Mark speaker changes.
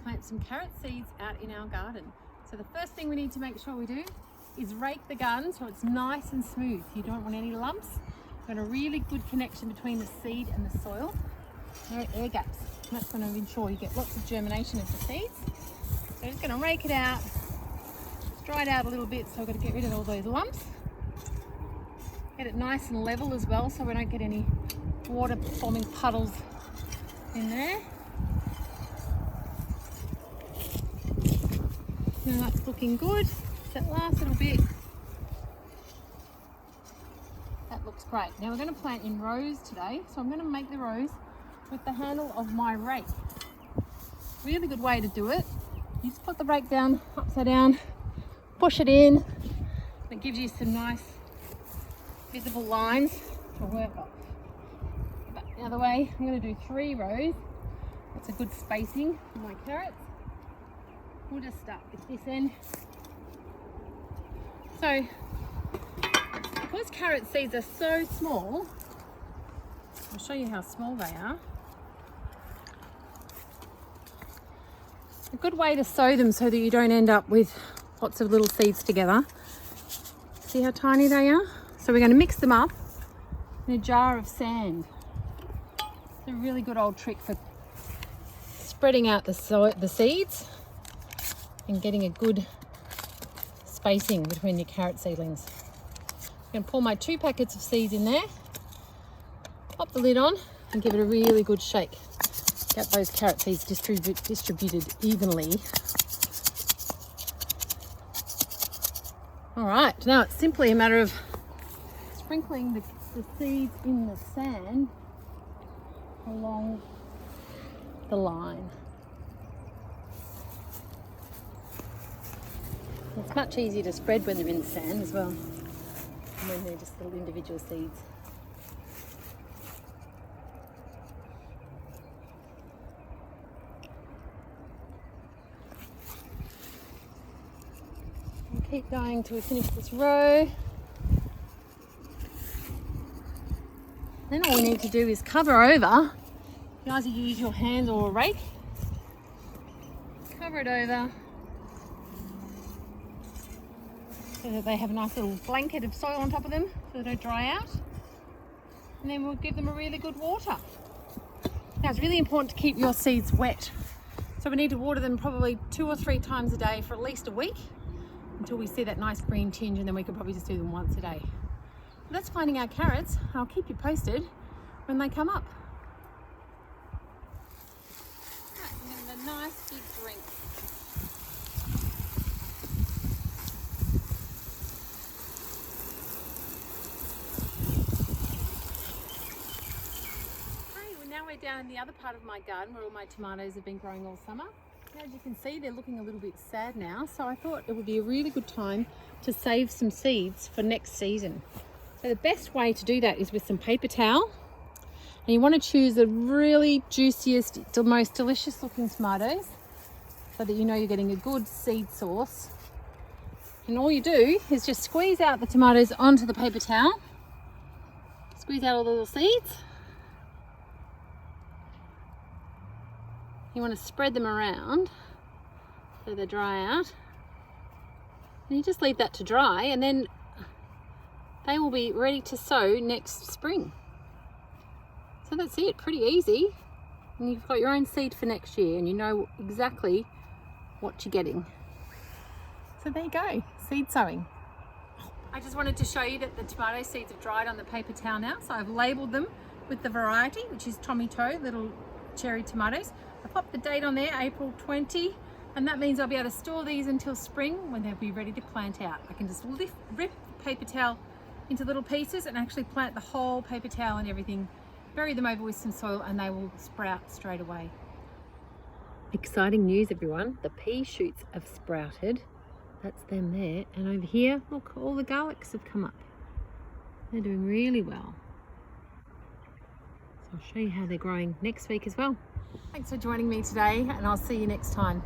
Speaker 1: plant some carrot seeds out in our garden. So the first thing we need to make sure we do is rake the garden so it's nice and smooth. You don't want any lumps. You've got a really good connection between the seed and the soil. No air gaps. And that's going to ensure you get lots of germination of the seeds. So I'm just going to rake it out, dry it out a little bit, so I've got to get rid of all those lumps. Get it nice and level as well so we don't get any water forming puddles in there. Now that's looking good. That last little bit, that looks great. Now we're going to plant in rows today, so I'm going to make the rows with the handle of my rake. Really good way to do it. You just put the rake down, upside down, push it in, and it gives you some nice visible lines to work off. But the other way, I'm going to do 3 rows. That's a good spacing for my carrots. We'll just start with this end. So, because carrot seeds are so small, I'll show you how small they are. A good way to sow them so that you don't end up with lots of little seeds together. See how tiny they are? So we're going to mix them up in a jar of sand. It's a really good old trick for spreading out the seeds and getting a good spacing between your carrot seedlings. I'm going to pour my 2 packets of seeds in there, pop the lid on and give it a really good shake. Get those carrot seeds distributed evenly. All right, now it's simply a matter of sprinkling the seeds in the sand along the line. It's much easier to spread when they're in the sand as well, than when they're just little individual seeds. And keep going till we finish this row. Then all we need to do is cover over. You either use your hands or a rake. Cover it over so that they have a nice little blanket of soil on top of them so they don't dry out. And then we'll give them a really good water. Now it's really important to keep your seeds wet. So we need to water them probably 2 or 3 times a day for at least a week until we see that nice green tinge, and then we could probably just do them once a day. So that's finding our carrots. I'll keep you posted when they come up. Right, and then the nice big drink. Now we're down in the other part of my garden where all my tomatoes have been growing all summer. Now, as you can see, they're looking a little bit sad now, so I thought it would be a really good time to save some seeds for next season. So the best way to do that is with some paper towel, and you want to choose the really juiciest, the most delicious looking tomatoes so that you know you're getting a good seed source. And all you do is just squeeze out the tomatoes onto the paper towel, squeeze out all the little seeds. You want to spread them around so they dry out, and you just leave that to dry, and then they will be ready to sow next spring. So that's it, pretty easy, and you've got your own seed for next year and you know exactly what you're getting. So there you go, seed sowing. I just wanted to show you that the tomato seeds have dried on the paper towel now, so I've labelled them with the variety, which is Tommy Toe, little cherry tomatoes. I popped the date on there, April 20, and that means I'll be able to store these until spring when they'll be ready to plant out. I can just rip the paper towel into little pieces and actually plant the whole paper towel and everything, bury them over with some soil, and they will sprout straight away. Exciting news, everyone. The pea shoots have sprouted. That's them there. And over here, look, all the garlics have come up. They're doing really well. So I'll show you how they're growing next week as well. Thanks for joining me today, and I'll see you next time.